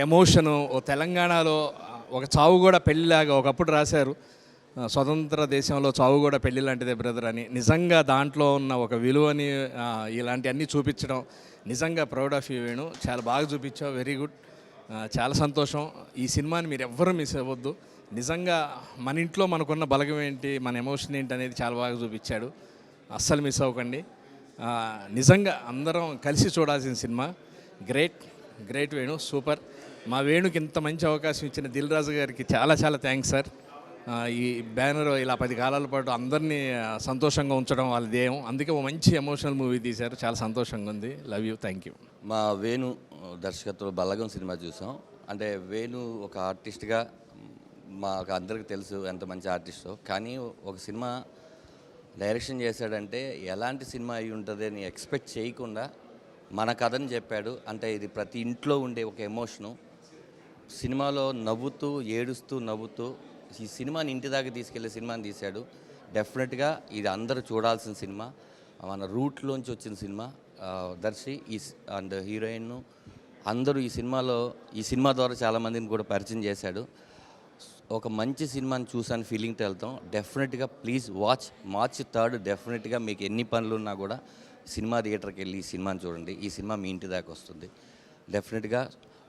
Emotion తెలంగాణలో ఒక చావు కూడా పెళ్ళిలాగా ఒకప్పుడు రాశారు, స్వతంత్ర దేశంలో చావు కూడా పెళ్ళి లాంటిదే బ్రదర్ అని. నిజంగా దాంట్లో ఉన్న ఒక విలువని ఇలాంటివన్నీ చూపించడం నిజంగా ప్రౌడ్ ఆఫ్ యూ వేణు. చాలా బాగా చూపించావు, వెరీ గుడ్, చాలా సంతోషం. ఈ సినిమాని మీరు ఎవ్వరూ మిస్ అవ్వద్దు. నిజంగా మన ఇంట్లో మనకున్న బలగం ఏంటి, మన ఎమోషన్ ఏంటి అనేది చాలా బాగా చూపించాడు. అస్సలు మిస్ అవ్వకండి. నిజంగా అందరం కలిసి చూడాల్సిన cinema. Great great Venu, super. మా వేణుకి ఇంత మంచి అవకాశం ఇచ్చిన దిల్ రాజు గారికి చాలా చాలా థ్యాంక్స్ సార్. ఈ బ్యానర్ ఇలా 10 కాలాల పాటు అందరినీ సంతోషంగా ఉంచడం వాళ్ళ ధ్యేయం. అందుకే ఒక మంచి ఎమోషనల్ మూవీ తీశారు, చాలా సంతోషంగా ఉంది. Love you, thank you. మా వేణు దర్శకత్వంలో బలగం సినిమా చూసాం. అంటే వేణు ఒక ఆర్టిస్ట్గా మాకు అందరికీ తెలుసు ఎంత మంచి ఆర్టిస్టో, కానీ ఒక సినిమా డైరెక్షన్ చేశాడంటే ఎలాంటి సినిమా అయి ఉంటుంది అని ఎక్స్పెక్ట్ చేయకుండా మన కథని చెప్పాడు. అంటే ఇది ప్రతి ఇంట్లో ఉండే ఒక ఎమోషను. సినిమాలో నవ్వుతూ ఏడుస్తూ నవ్వుతూ ఈ సినిమాని ఇంటి దాకా తీసుకెళ్లే సినిమాని తీశాడు. డెఫినెట్గా ఇది అందరూ చూడాల్సిన సినిమా, మన రూట్లోంచి వచ్చిన సినిమా. దర్శి అండ్ హీరోయిన్ అందరూ ఈ సినిమా ద్వారా చాలామందిని కూడా పరిచయం చేశాడు. ఒక మంచి సినిమాని చూసాను ఫీలింగ్తో వెళ్తాం. డెఫినెట్గా ప్లీజ్ వాచ్. మార్చ్ 3 డెఫినెట్గా మీకు ఎన్ని పనులు ఉన్నా కూడా సినిమా థియేటర్కి వెళ్ళి ఈ సినిమాని చూడండి. ఈ సినిమా మీ ఇంటి దాకా వస్తుంది. డెఫినెట్గా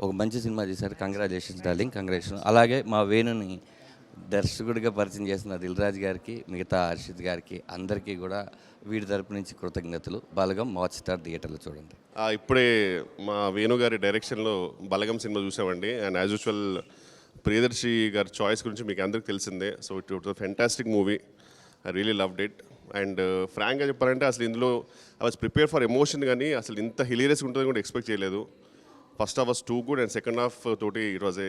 ఒక మంచి సినిమా చేశారు. Congratulations darling, congratulation. అలాగే మా వేణుని దర్శకుడిగా పరిచయం చేసిన దిల్ రాజు గారికి, మిగతా హర్షిత్ గారికి అందరికీ కూడా వీడి తరపు నుంచి కృతజ్ఞతలు. బలగం మార్చ్ 3 థియేటర్లో చూడండి. ఇప్పుడే మా వేణు గారి డైరెక్షన్లో బలగం సినిమా చూసామండి. అండ్ యాజ్ యూజువల్ ప్రియదర్శి గారి చాయిస్ గురించి మీకు అందరికీ తెలిసిందే. So it was fantastic movie. I really loved it. And ఫ్రాంక్గా చెప్పాలంటే అసలు ఇందులో I was prepare for emotion, కానీ అసలు ఇంత హిలీరియస్ ఉంటుందని కూడా ఎక్స్పెక్ట్ చేయలేదు. First half was too good and second half తోటి it was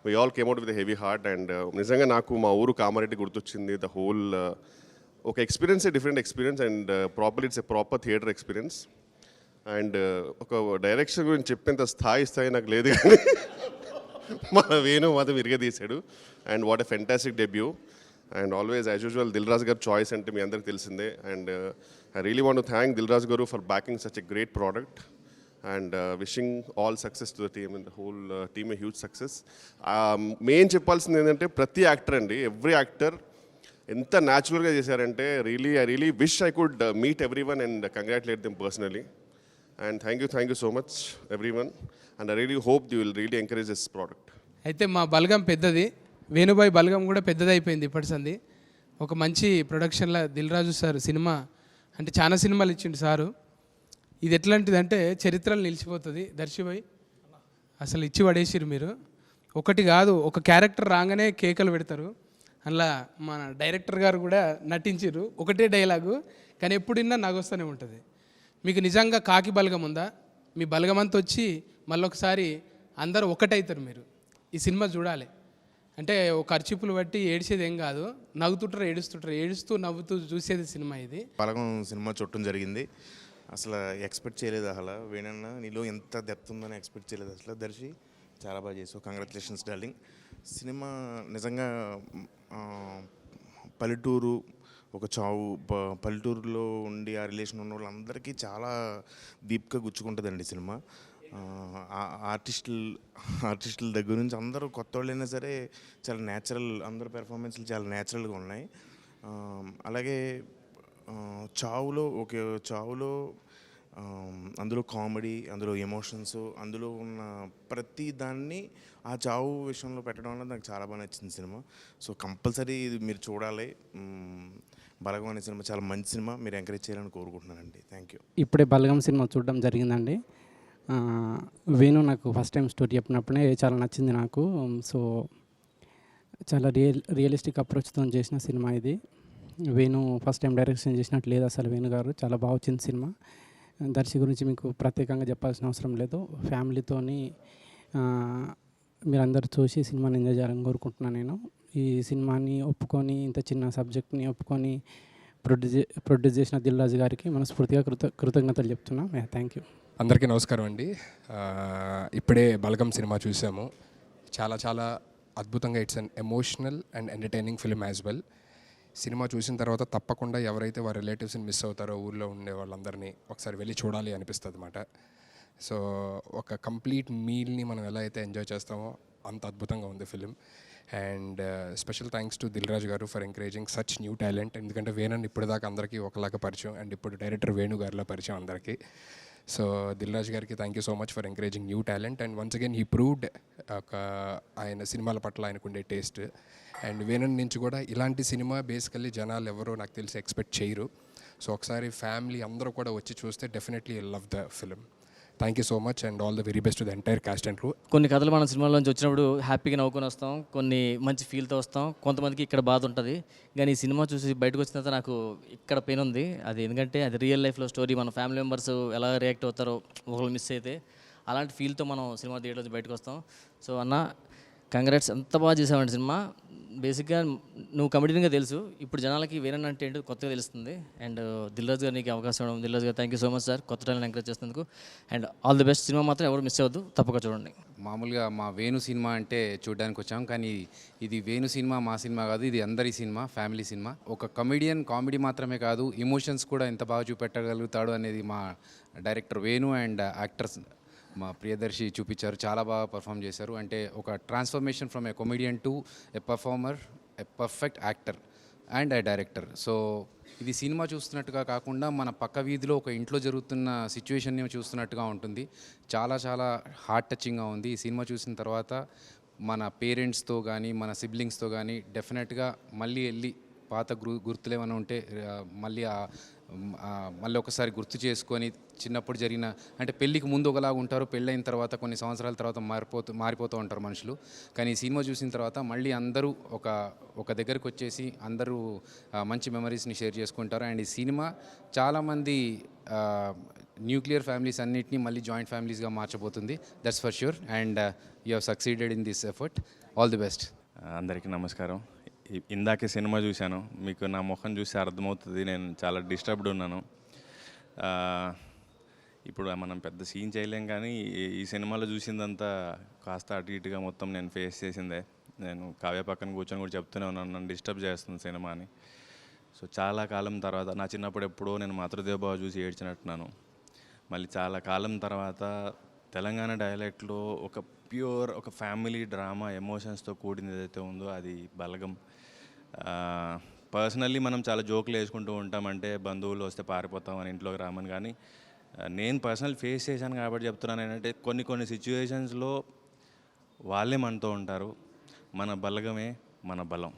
we all came out with a heavy heart. And నిజంగా నాకు మా ఊరు కామారెడ్డి గుర్తొచ్చింది. ద హోల్ ఒక experience, different experience. And properly it's a proper theatre experience. And ఒక direction గురించి చెప్పేంత స్థాయి నాకు లేదు, కానీ మన వేణు మాత్రం విరిగే తీశాడు. And what a fantastic debut. And always as usual Dil Raju గారి చాయిస్ అంటే మీ అందరికి తెలిసిందే. And I really want to thank Dil Raju గారు for backing such a great product. And wishing all success to the team and the whole team a huge success. Main చెప్పాల్సింది ఏంటంటే ప్రతి actor అండి, ఎవ్రీ యాక్టర్ ఎంత న్యాచురల్గా చేశారంటే I really wish I could meet every one and congratulate them personally. And thank you so much every one. And I really hope you will really encourage this product. అయితే మా బలగం పెద్దది, వేణుబాయ్ బలగం కూడా పెద్దది అయిపోయింది ఇప్పటి సంది. ఒక మంచి ప్రొడక్షన్లో దిల్ రాజు సార్ సినిమా అంటే చాలా సినిమాలు ఇచ్చిండు సారు. ఇది ఎట్లాంటిదంటే చరిత్రలు నిలిచిపోతుంది. దర్శిబాయ్ అసలు ఇచ్చి పడేసిరు మీరు. ఒకటి కాదు, ఒక క్యారెక్టర్ రాగానే కేకలు పెడతారు. అలా మన డైరెక్టర్ గారు కూడా నటించారు. ఒకటే డైలాగు, కానీ ఎప్పుడైనా నగొస్తూనే ఉంటుంది. మీకు నిజంగా కాకి బలగం ఉందా? మీ బలగం అంతా వచ్చి మళ్ళొకసారి అందరూ ఒకటవుతారు. మీరు ఈ సినిమా చూడాలి. అంటే ఒక ఖర్చుపులు బట్టి ఏడిసేది ఏం కాదు, నవ్వుతుంటారు ఏడుస్తుంటారు, ఏడుస్తూ నవ్వుతూ చూసేది సినిమా ఇది. బలగం సినిమా చూడటం జరిగింది. అసలు ఎక్స్పెక్ట్ చేయలేదు. అసలు వేణన్న నీలో ఎంత డెప్త్ ఉందని ఎక్స్పెక్ట్ చేయలేదు. అసలు దర్శి చాలా బాగా చేసావు, కంగ్రాచులేషన్స్ డార్లింగ్. సినిమా నిజంగా పల్లెటూరు ఒక చావు, పల్లెటూరులో ఉండి ఆ రిలేషన్ ఉన్న వాళ్ళందరికీ చాలా డీప్గా గుచ్చుకుంటుందండి సినిమా. ఆర్టిస్టుల దగ్గర నుంచి అందరూ కొత్త వాళ్ళైనా సరే చాలా న్యాచురల్, అందరూ పెర్ఫార్మెన్స్లు చాలా న్యాచురల్గా ఉన్నాయి. అలాగే చావులో అందులో కామెడీ, అందులో ఎమోషన్స్, అందులో ఉన్న ప్రతి దాన్ని ఆ చావు విషయంలో పెట్టడం వల్ల నాకు చాలా బాగా నచ్చింది సినిమా. సో కంపల్సరీ ఇది మీరు చూడాలి. బలగం అనే సినిమా చాలా మంచి సినిమా, మీరు ఎంకరేజ్ చేయాలని కోరుకుంటున్నానండి. Thank you. ఇప్పుడే బలగం సినిమా చూడడం జరిగిందండి. వేణు నాకు ఫస్ట్ టైం స్టోరీ చెప్పినప్పుడే చాలా నచ్చింది నాకు. సో చాలా రియలిస్టిక్ అప్రోచ్తో చేసిన సినిమా ఇది. వేణు ఫస్ట్ టైం డైరెక్షన్ చేసినట్టు లేదు అసలు. వేణు గారు చాలా బాగా వచ్చింది సినిమా. దర్శి గురించి మీకు ప్రత్యేకంగా చెప్పాల్సిన అవసరం లేదు. ఫ్యామిలీతోని మీరందరూ చూసి సినిమాని ఎంజాయ్ చేయాలని కోరుకుంటున్నాను నేను. ఈ సినిమాని ఒప్పుకొని, ఇంత చిన్న సబ్జెక్ట్ని ఒప్పుకొని ప్రొడ్యూస్ చేసిన దిల్ రాజు గారికి మనస్ఫూర్తిగా కృతజ్ఞతలు చెప్తున్నాం. Thank you. అందరికీ నమస్కారం అండి. ఇప్పుడే బలగం సినిమా చూసాము. చాలా అద్భుతంగా, it's an emotional and entertaining film as well. Cinema చూసిన తర్వాత తప్పకుండా ఎవరైతే వారి రిలేటివ్స్ని మిస్ అవుతారో ఊళ్ళో ఉండే వాళ్ళందరినీ ఒకసారి వెళ్ళి చూడాలి అనిపిస్తుంది అన్నమాట. సో ఒక కంప్లీట్ మీల్ని మనం ఎలా అయితే ఎంజాయ్ చేస్తామో అంత అద్భుతంగా ఉంది film. And special thanks to Dil Raju గారు for encouraging such new talent. ఎందుకంటే వేణుని ఇప్పటిదాకా అందరికీ ఒకలాగా పరిచయం, అండ్ ఇప్పుడు డైరెక్టర్ వేణు గారిలా పరిచయం అందరికీ. సో దిల్ రాజు గారికి thank you so much for encouraging new talent. And once again he proved ఒక ఆయన సినిమాల పట్ల ఆయనకుండే టేస్ట్. అండ్ వేణు నుంచి కూడా ఇలాంటి సినిమా బేసికల్లీ జనాలు ఎవరో నాకు తెలిసి ఎక్స్పెక్ట్ చేయరు. సో ఒకసారి ఫ్యామిలీ అందరూ కూడా వచ్చి చూస్తే definitely love the film. Thank you so much and all the very best to the entire cost and crew. కొన్ని కథలు మన సినిమాలోంచి వచ్చినప్పుడు హ్యాపీగా నవ్వుకొని వస్తాం, కొన్ని మంచి ఫీల్తో వస్తాం, కొంతమందికి ఇక్కడ బాధ ఉంటుంది. కానీ ఈ సినిమా చూసి బయటకు వచ్చిన తర్వాత నాకు ఇక్కడ పెయిన్ ఉంది. అది ఎందుకంటే అది రియల్ లైఫ్లో స్టోరీ, మన ఫ్యామిలీ మెంబర్స్ ఎలా రియాక్ట్ అవుతారో ఒకళ్ళు మిస్ అయితే అలాంటి ఫీల్తో మనం సినిమా థియేటర్ నుంచి బయటకు వస్తాం. సో అన్న కంగ్రాట్స్, ఎంత బాగా చేసామండి సినిమా. బేసిక్గా నువ్వు కమెడీగా తెలుసు, ఇప్పుడు జనాలకి వేరే అంటే ఏంటో కొత్తగా తెలుస్తుంది. అండ్ దిల్ రాజు గారు నీకు అవకాశం ఇవ్వడం, దిల్ రాజు గారు thank you so much sir కొత్త టాలెంట్ ఎంకరేజ్ చేసినందుకు. And all the best. Cinema మాత్రం ఎవరు మిస్ అవ్వద్దు, తప్పక చూడండి. మామూలుగా మా వేణు సినిమా అంటే చూడడానికి వచ్చాం, కానీ ఇది వేణు సినిమా మా సినిమా కాదు, ఇది అందరి సినిమా, ఫ్యామిలీ సినిమా. ఒక కమెడియన్ కామెడీ మాత్రమే కాదు, ఎమోషన్స్ కూడా ఎంత బాగా చూపెట్టగలుగుతాడు అనేది మా డైరెక్టర్ వేణు అండ్ యాక్టర్స్ మా ప్రియదర్శి చూపించారు. చాలా బాగా పర్ఫామ్ చేశారు. అంటే ఒక transformation from a comedian to a performer, a perfect actor and a director. So ఇది సినిమా చూస్తున్నట్టుగా కాకుండా మన పక్క వీధిలో ఒక ఇంట్లో జరుగుతున్న సిచ్యువేషన్ని చూస్తున్నట్టుగా ఉంటుంది. చాలా చాలా హార్ట్ టచింగ్గా ఉంది. ఈ సినిమా చూసిన తర్వాత మన పేరెంట్స్తో కానీ మన సిబ్లింగ్స్తో కానీ డెఫినెట్గా మళ్ళీ వెళ్ళి పాత గుర్తులు ఏమైనా ఉంటే మళ్ళీ ఒకసారి గుర్తు చేసుకొని చిన్నప్పుడు జరిగిన, అంటే పెళ్ళికి ముందు ఒకలాగా ఉంటారు, పెళ్ళైన తర్వాత కొన్ని సంవత్సరాల తర్వాత మారిపోతూ ఉంటారు మనుషులు. కానీ ఈ సినిమా చూసిన తర్వాత మళ్ళీ అందరూ ఒక దగ్గరకు వచ్చేసి అందరూ మంచి మెమరీస్ని షేర్ చేసుకుంటారు. అండ్ ఈ సినిమా చాలామంది న్యూక్లియర్ ఫ్యామిలీస్ అన్నిటినీ మళ్ళీ జాయింట్ ఫ్యామిలీస్గా మార్చబోతుంది. That's for sure. And you have succeeded in this effort. All the best. అందరికీ నమస్కారం. ఇందాకే సినిమా చూశాను, మీకు నా ముఖం చూసి అర్థమవుతుంది నేను చాలా డిస్టర్బ్డ్ ఉన్నాను. ఇప్పుడు మనం పెద్ద సీన్ చేయలేం, కానీ ఈ సినిమాలో చూసిందంతా కాస్త అటు ఇటుగా మొత్తం నేను ఫేస్ చేసిందే. నేను కావ్య పక్కన కూర్చొని కూడా చెప్తూనే ఉన్నాను, నన్ను డిస్టర్బ్ చేస్తుంది సినిమా అని. సో చాలా కాలం తర్వాత, నా చిన్నప్పుడు ఎప్పుడో నేను మాతృదేవభావ చూసి ఏడ్చినట్టున్నాను. మళ్ళీ చాలా కాలం తర్వాత తెలంగాణ డైలెక్ట్లో ఒక ప్యూర్, ఒక ఫ్యామిలీ డ్రామా ఎమోషన్స్తో కూడింది ఏదైతే ఉందో అది బలగం. పర్సనల్లీ మనం చాలా జోకులు వేసుకుంటూ ఉంటామంటే బంధువులు వస్తే పారిపోతామని ఇంట్లోకి రామని, కానీ నేను పర్సనల్ ఫేస్ చేశాను కాబట్టి చెప్తున్నాను ఏంటంటే కొన్ని సిచ్యువేషన్స్లో వాళ్ళే మనతో ఉంటారు. మన బలగమే మన బలం.